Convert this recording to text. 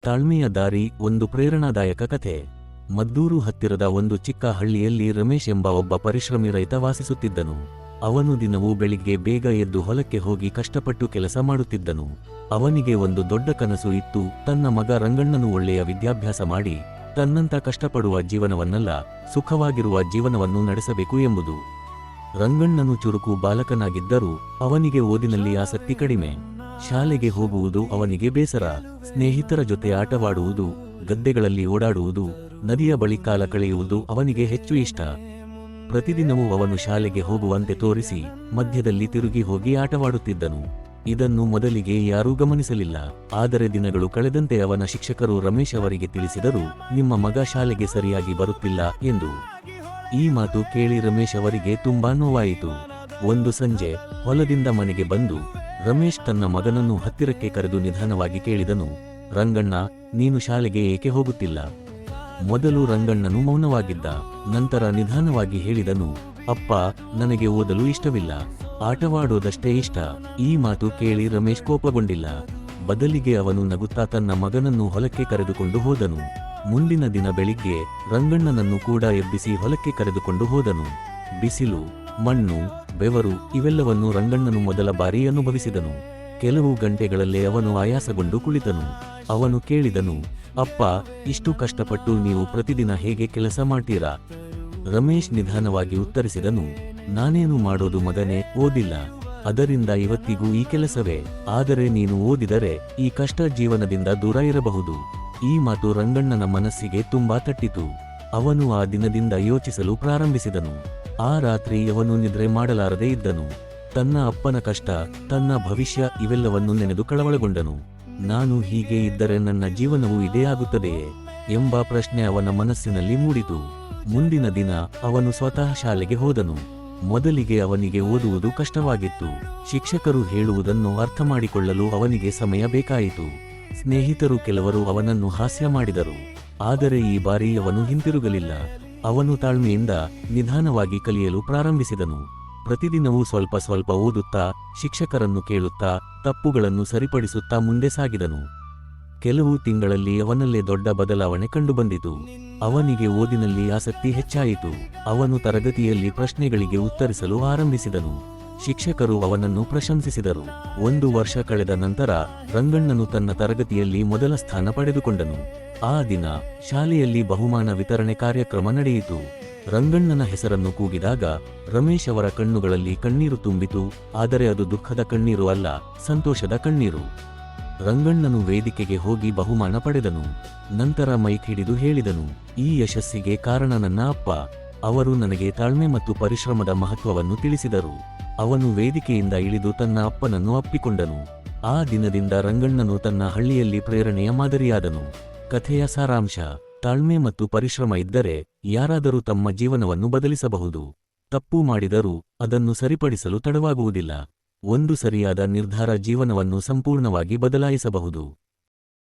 ತಾಳ್ಮೆಯ ದಾರಿ ಒಂದು ಪ್ರೇರಣಾದಾಯಕ ಕಥೆ. ಮದ್ದೂರು ಹತ್ತಿರದ ಒಂದು ಚಿಕ್ಕ ಹಳ್ಳಿಯಲ್ಲಿ ರಮೇಶ್ ಎಂಬ ಒಬ್ಬ ಪರಿಶ್ರಮಿ ರೈತ ವಾಸಿಸುತ್ತಿದ್ದನು. ಅವನು ದಿನವೂ ಬೆಳಿಗ್ಗೆ ಬೇಗ ಎದ್ದು ಹೊಲಕ್ಕೆ ಹೋಗಿ ಕಷ್ಟಪಟ್ಟು ಕೆಲಸ ಮಾಡುತ್ತಿದ್ದನು. ಅವನಿಗೆ ಒಂದು ದೊಡ್ಡ ಕನಸು ಇತ್ತು, ತನ್ನ ಮಗ ರಂಗಣ್ಣನು ಒಳ್ಳೆಯ ವಿದ್ಯಾಭ್ಯಾಸ ಮಾಡಿ ತನ್ನಂತ ಕಷ್ಟಪಡುವ ಜೀವನವನ್ನಲ್ಲ, ಸುಖವಾಗಿರುವ ಜೀವನವನ್ನು ನಡೆಸಬೇಕು ಎಂಬುದು. ರಂಗಣ್ಣನು ಚುರುಕು ಬಾಲಕನಾಗಿದ್ದರೂ ಅವನಿಗೆ ಓದಿನಲ್ಲಿ ಆಸಕ್ತಿ ಕಡಿಮೆ. ಶಾಲೆಗೆ ಹೋಗುವುದು ಅವನಿಗೆ ಬೇಸರ. ಸ್ನೇಹಿತರ ಜೊತೆ ಆಟವಾಡುವುದು, ಗದ್ದೆಗಳಲ್ಲಿ ಓಡಾಡುವುದು, ನದಿಯ ಬಳಿ ಕಾಲ ಕಳೆಯುವುದು ಅವನಿಗೆ ಹೆಚ್ಚು ಇಷ್ಟ. ಪ್ರತಿದಿನವೂ ಅವನು ಶಾಲೆಗೆ ಹೋಗುವಂತೆ ತೋರಿಸಿ ಮಧ್ಯದಲ್ಲಿ ತಿರುಗಿ ಹೋಗಿ ಆಟವಾಡುತ್ತಿದ್ದನು. ಇದನ್ನು ಮೊದಲಿಗೆ ಯಾರೂ ಗಮನಿಸಲಿಲ್ಲ. ಆದರೆ ದಿನಗಳು ಕಳೆದಂತೆ ಅವನ ಶಿಕ್ಷಕರು ರಮೇಶ್ ಅವರಿಗೆ ತಿಳಿಸಿದರು, ನಿಮ್ಮ ಮಗ ಶಾಲೆಗೆ ಸರಿಯಾಗಿ ಬರುತ್ತಿಲ್ಲ ಎಂದು. ಈ ಮಾತು ಕೇಳಿ ರಮೇಶ್ ಅವರಿಗೆ ತುಂಬಾ ನೋವಾಯಿತು. ಒಂದು ಸಂಜೆ ಹೊಲದಿಂದ ಮನೆಗೆ ಬಂದು ರಮೇಶ್ ತನ್ನ ಮಗನನ್ನು ಹತ್ತಿರಕ್ಕೆ ಕರೆದು ನಿಧಾನವಾಗಿ ಕೇಳಿದನು, ರಂಗಣ್ಣ, ನೀನು ಶಾಲೆಗೆ ಏಕೆ ಹೋಗುತ್ತಿಲ್ಲ? ಮೊದಲು ರಂಗಣ್ಣನು ಮೌನವಾಗಿದ್ದ. ನಂತರ ನಿಧಾನವಾಗಿ ಹೇಳಿದನು, ಅಪ್ಪ, ನನಗೆ ಓದಲು ಇಷ್ಟವಿಲ್ಲ, ಆಟವಾಡೋದಷ್ಟೇ ಇಷ್ಟ. ಈ ಮಾತು ಕೇಳಿ ರಮೇಶ್ ಕೋಪಗೊಂಡಿಲ್ಲ. ಬದಲಿಗೆ ಅವನು ನಗುತ್ತಾ ತನ್ನ ಮಗನನ್ನು ಹೊಲಕ್ಕೆ ಕರೆದುಕೊಂಡು ಹೋದನು. ಮುಂದಿನ ದಿನ ಬೆಳಿಗ್ಗೆ ರಂಗಣ್ಣನನ್ನು ಕೂಡ ಎಬ್ಬಿಸಿ ಹೊಲಕ್ಕೆ ಕರೆದುಕೊಂಡು ಹೋದನು. ಬಿಸಿಲು, ಮಣ್ಣು, ಬೆವರು ಇವೆಲ್ಲವನ್ನು ರಂಗಣ್ಣನು ಮೊದಲ ಬಾರಿ ಅನುಭವಿಸಿದನು. ಕೆಲವು ಗಂಟೆಗಳಲ್ಲೇ ಅವನು ಆಯಾಸಗೊಂಡು ಕುಳಿತನು. ಅವನು ಕೇಳಿದನು, ಅಪ್ಪ, ಇಷ್ಟು ಕಷ್ಟಪಟ್ಟು ನೀವು ಪ್ರತಿದಿನ ಹೇಗೆ ಕೆಲಸ ಮಾಡ್ತೀರಾ? ರಮೇಶ್ ನಿಧಾನವಾಗಿ ಉತ್ತರಿಸಿದನು, ನಾನೇನು ಮಾಡೋದು ಮಗನೇ, ಓದಿಲ್ಲ, ಅದರಿಂದ ಇವತ್ತಿಗೂ ಈ ಕೆಲಸವೇ. ಆದರೆ ನೀನು ಓದಿದರೆ ಈ ಕಷ್ಟ ಜೀವನದಿಂದ ದೂರ ಇರಬಹುದು. ಈ ಮಾತು ರಂಗಣ್ಣನ ಮನಸ್ಸಿಗೆ ತುಂಬಾ ತಟ್ಟಿತು. ಅವನು ಆ ದಿನದಿಂದ ಯೋಚಿಸಲು ಪ್ರಾರಂಭಿಸಿದನು. ಆ ರಾತ್ರಿ ಅವನು ನಿದ್ರೆ ಮಾಡಲಾರದೇ ಇದ್ದನು. ತನ್ನ ಅಪ್ಪನ ಕಷ್ಟ, ತನ್ನ ಭವಿಷ್ಯ ಇವೆಲ್ಲವನ್ನು ನೆನೆದು ಕಳವಳಗೊಂಡನು. ನಾನು ಹೀಗೆ ಇದ್ದರೆ ನನ್ನ ಜೀವನವು ಇದೇ ಆಗುತ್ತದೆಯೇ ಎಂಬ ಪ್ರಶ್ನೆ ಅವನ ಮನಸ್ಸಿನಲ್ಲಿ ಮೂಡಿತು. ಮುಂದಿನ ದಿನ ಅವನು ಸ್ವತಃ ಶಾಲೆಗೆ ಹೋದನು. ಮೊದಲಿಗೆ ಅವನಿಗೆ ಓದುವುದು ಕಷ್ಟವಾಗಿತ್ತು. ಶಿಕ್ಷಕರು ಹೇಳುವುದನ್ನು ಅರ್ಥ ಮಾಡಿಕೊಳ್ಳಲು ಅವನಿಗೆ ಸಮಯ ಬೇಕಾಯಿತು. ಸ್ನೇಹಿತರು ಕೆಲವರು ಅವನನ್ನು ಹಾಸ್ಯ ಮಾಡಿದರು. ಆದರೆ ಈ ಬಾರಿ ಅವನು ಹಿಂತಿರುಗಲಿಲ್ಲ. ಅವನು ತಾಳ್ಮೆಯಿಂದ ನಿಧಾನವಾಗಿ ಕಲಿಯಲು ಪ್ರಾರಂಭಿಸಿದನು. ಪ್ರತಿದಿನವೂ ಸ್ವಲ್ಪ ಸ್ವಲ್ಪ ಓದುತ್ತಾ, ಶಿಕ್ಷಕರನ್ನು ಕೇಳುತ್ತಾ, ತಪ್ಪುಗಳನ್ನು ಸರಿಪಡಿಸುತ್ತಾ ಮುಂದೆ ಸಾಗಿದನು. ಕೆಲವು ತಿಂಗಳಲ್ಲಿ ಅವನಲ್ಲೇ ದೊಡ್ಡ ಬದಲಾವಣೆ ಕಂಡುಬಂದಿತು. ಅವನಿಗೆ ಓದಿನಲ್ಲಿ ಆಸಕ್ತಿ ಹೆಚ್ಚಾಯಿತು. ಅವನು ತರಗತಿಯಲ್ಲಿ ಪ್ರಶ್ನೆಗಳಿಗೆ ಉತ್ತರಿಸಲು ಆರಂಭಿಸಿದನು. ಶಿಕ್ಷಕರು ಅವನನ್ನು ಪ್ರಶಂಸಿಸಿದರು. 1 ವರ್ಷ ಕಳೆದ ನಂತರ ರಂಗಣ್ಣನು ತನ್ನ ತರಗತಿಯಲ್ಲಿ ಮೊದಲ ಸ್ಥಾನ ಪಡೆದುಕೊಂಡನು. ಆ ದಿನ ಶಾಲೆಯಲ್ಲಿ ಬಹುಮಾನ ವಿತರಣೆ ಕಾರ್ಯಕ್ರಮ ನಡೆಯಿತು. ರಂಗಣ್ಣನ ಹೆಸರನ್ನು ಕೂಗಿದಾಗ ರಮೇಶ್ ಅವರ ಕಣ್ಣುಗಳಲ್ಲಿ ಕಣ್ಣೀರು ತುಂಬಿತು. ಆದರೆ ಅದು ದುಃಖದ ಕಣ್ಣೀರು ಅಲ್ಲ, ಸಂತೋಷದ ಕಣ್ಣೀರು. ರಂಗಣ್ಣನು ವೇದಿಕೆಗೆ ಹೋಗಿ ಬಹುಮಾನ ಪಡೆದನು. ನಂತರ ಮೈಕ್ ಹಿಡಿದು ಹೇಳಿದನು, ಈ ಯಶಸ್ಸಿಗೆ ಕಾರಣ ನನ್ನ ಅಪ್ಪ. ಅವರು ನನಗೆ ತಾಳ್ಮೆ ಮತ್ತು ಪರಿಶ್ರಮದ ಮಹತ್ವವನ್ನು ತಿಳಿಸಿದರು. ಅವನು ವೇದಿಕೆಯಿಂದ ಇಳಿದು ತನ್ನ ಅಪ್ಪನನ್ನು ಅಪ್ಪಿಕೊಂಡನು. ಆ ದಿನದಿಂದ ರಂಗಣ್ಣನು ತನ್ನ ಹಳ್ಳಿಯಲ್ಲಿ ಪ್ರೇರಣೆಯ ಮಾದರಿಯಾದನು. ಕಥೆಯ ಸಾರಾಂಶ: ತಾಳ್ಮೆ ಮತ್ತು ಪರಿಶ್ರಮ ಇದ್ದರೆ ಯಾರಾದರೂ ತಮ್ಮ ಜೀವನವನ್ನು ಬದಲಿಸಬಹುದು. ತಪ್ಪು ಮಾಡಿದರೂ ಅದನ್ನು ಸರಿಪಡಿಸಲು ತಡವಾಗುವುದಿಲ್ಲ. ಒಂದು ಸರಿಯಾದ ನಿರ್ಧಾರ ಜೀವನವನ್ನು ಸಂಪೂರ್ಣವಾಗಿ ಬದಲಾಯಿಸಬಹುದು.